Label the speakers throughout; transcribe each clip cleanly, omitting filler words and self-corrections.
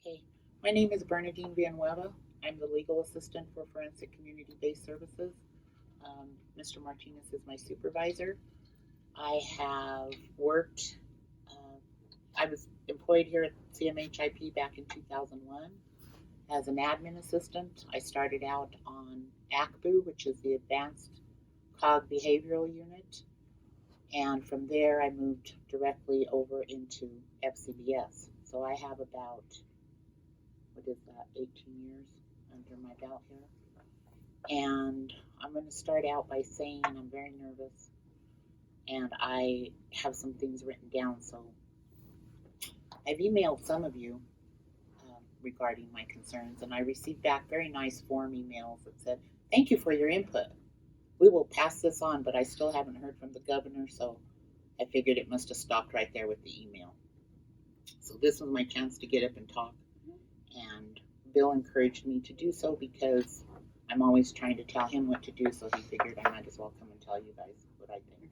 Speaker 1: Okay, my name is Bernadine Villanueva. I'm the legal assistant for Forensic Community-Based Services. Mr. Martinez is my supervisor. I have worked, uh, I was employed here at CMHIP back in 2001 as an admin assistant. I started out on ACBU, which is the Advanced Cog Behavioral Unit, and from there I moved directly over into FCBS. So I have about, what is that, 18 years under my belt here. And I'm going to start out by saying I'm very nervous and I have some things written down. So I've emailed some of you regarding my concerns, and I received back very nice form emails that said, "Thank you for your input. We will pass this on," but I still haven't heard from the governor, so I figured it must have stopped right there with the email. So this was my chance to get up and talk. And Bill encouraged me to do so because I'm always trying to tell him what to do, so he figured I might as well come and tell you guys what I think.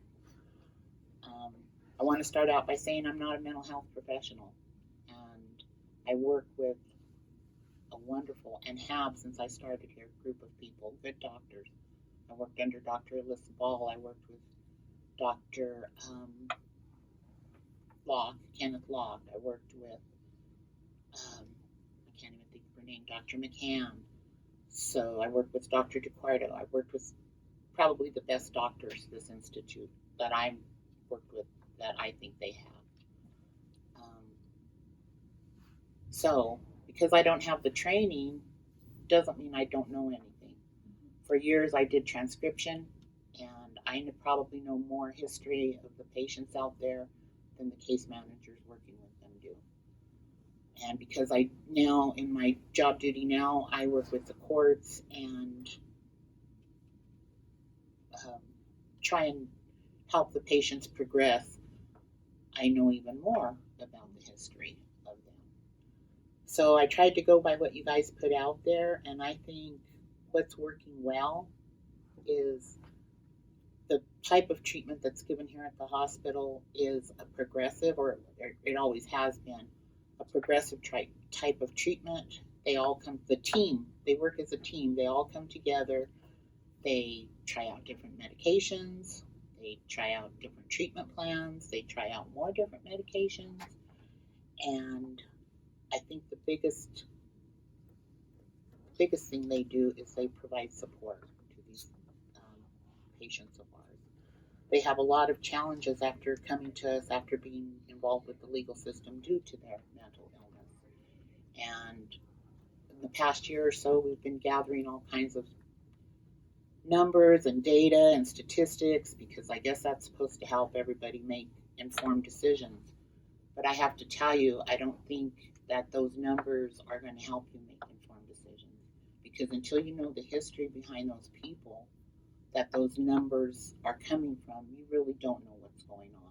Speaker 1: I want to start out by saying I'm not a mental health professional, and I work with a wonderful, and have since I started here, group of people, good doctors. I worked under Dr. Alyssa Ball. I worked with Dr. Locke, Kenneth Locke. I worked with, I can't even think of her name, Dr. McCann. So I worked with Dr. DeQuarto. I worked with probably the best doctors this institute that I've worked with that I think they have. So because I don't have the training doesn't mean I don't know anything. For years I did transcription, and I probably know more history of the patients out there than the case managers working with them do. And because I now, in my job duty now, I work with the courts and try and help the patients progress, I know even more about the history of them. So I tried to go by what you guys put out there, and I think what's working well is the type of treatment that's given here at the hospital is a progressive, or it always has been, a progressive type of treatment. They all come, the team, they work as a team. They all come together. They try out different medications. They try out different treatment plans. They try out more different medications. And I think the biggest thing they do is they provide support to these patients of ours. They have a lot of challenges after coming to us after being involved with the legal system due to their mental illness. And in the past year or so, we've been gathering all kinds of numbers and data and statistics, because I guess that's supposed to help everybody make informed decisions. But I have to tell you, I don't think that those numbers are going to help you make informed decisions, because until you know the history behind those people that those numbers are coming from, you really don't know what's going on.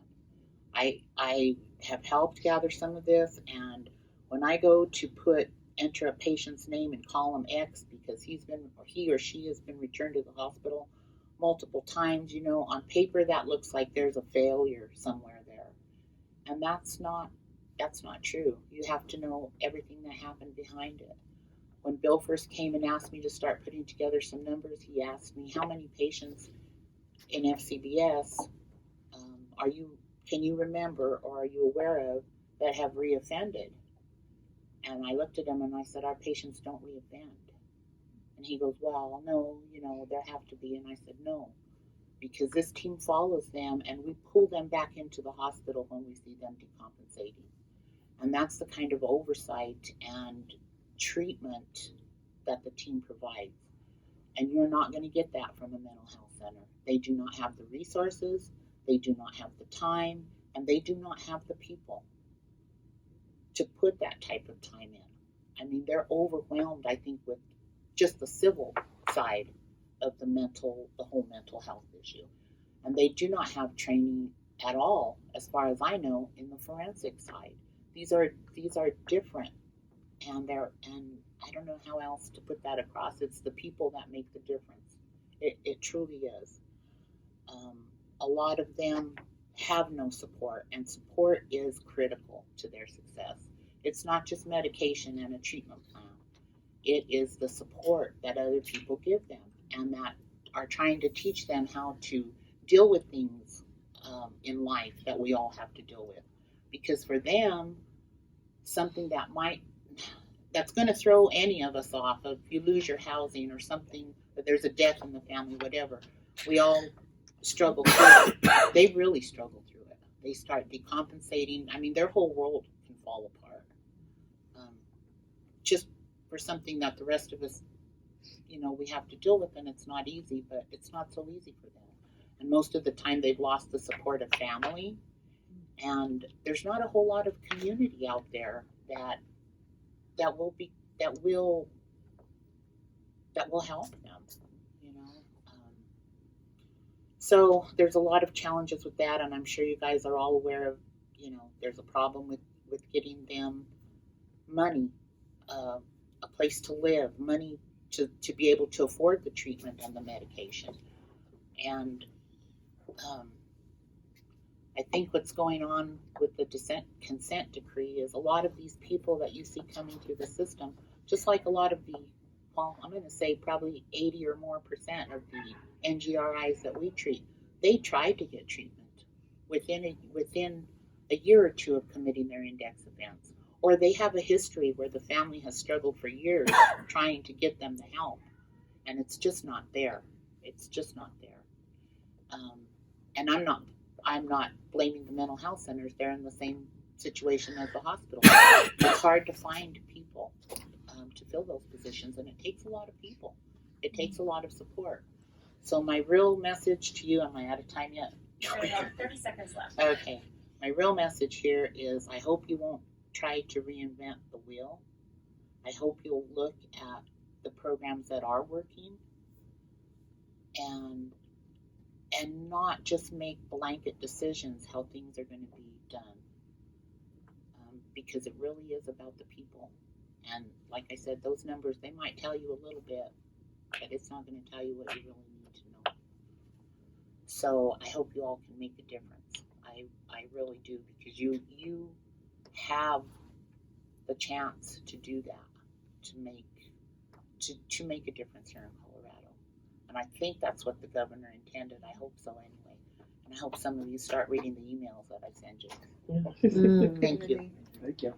Speaker 1: I have helped gather some of this, and when I go to enter a patient's name in column X because he or she has been returned to the hospital multiple times, on paper that looks like there's a failure somewhere there. And that's not true. You have to know everything that happened behind it. When Bill first came and asked me to start putting together some numbers, he asked me, how many patients in FCBS can you remember or are you aware of that have reoffended? And I looked at him and I said, our patients don't reoffend. And he goes, well, no, there have to be. And I said, no, because this team follows them and we pull them back into the hospital when we see them decompensating. And that's the kind of oversight and treatment that the team provides. And you're not going to get that from a mental health center. They do not have the resources, they do not have the time, and they do not have the people to put that type of time in. I mean, they're overwhelmed, I think, with just the civil side of the whole mental health issue. And they do not have training at all, as far as I know, in the forensic side. These are different, and I don't know how else to put that across. It's the people that make the difference. It truly is. A lot of them have no support, and support is critical to their success. It's not just medication and a treatment plan. It is the support that other people give them and that are trying to teach them how to deal with things in life that we all have to deal with. Because for them, something that's going to throw any of us off. If you lose your housing or something, if there's a death in the family, whatever, we all struggle through it. They really struggle through it. They start decompensating. I mean, their whole world can fall apart. Just for something that the rest of us, we have to deal with, and it's not easy, but it's not so easy for them. And most of the time, they've lost the support of family, and there's not a whole lot of community out there that will help them. So there's a lot of challenges with that, and I'm sure you guys are all aware of. There's a problem with getting them money, a place to live, money to be able to afford the treatment and the medication. And I think what's going on with the consent decree is a lot of these people that you see coming through the system, just like a lot of I'm going to say probably 80 or more % of the NGRIs that we treat, they tried to get treatment within a year or two of committing their index offense. Or they have a history where the family has struggled for years trying to get them the help, and it's just not there. It's just not there. And I'm not blaming the mental health centers. They're in the same situation as the hospital. It's hard to find people to fill those positions, and it takes a lot of people. It takes a lot of support. So my real message to you, am I out of time yet?
Speaker 2: We have 30 seconds left.
Speaker 1: Okay. My real message here is I hope you won't try to reinvent the wheel. I hope you'll look at the programs that are working and not just make blanket decisions how things are going to be done, because it really is about the people. And like I said, those numbers, they might tell you a little bit, but it's not going to tell you what you really need to know. So I hope you all can make a difference. I really do, because you have the chance to do that, to make a difference here in Colorado. And I think that's what the governor intended. I hope so anyway. And I hope some of you start reading the emails that I send you. Thank you.
Speaker 3: Thank you.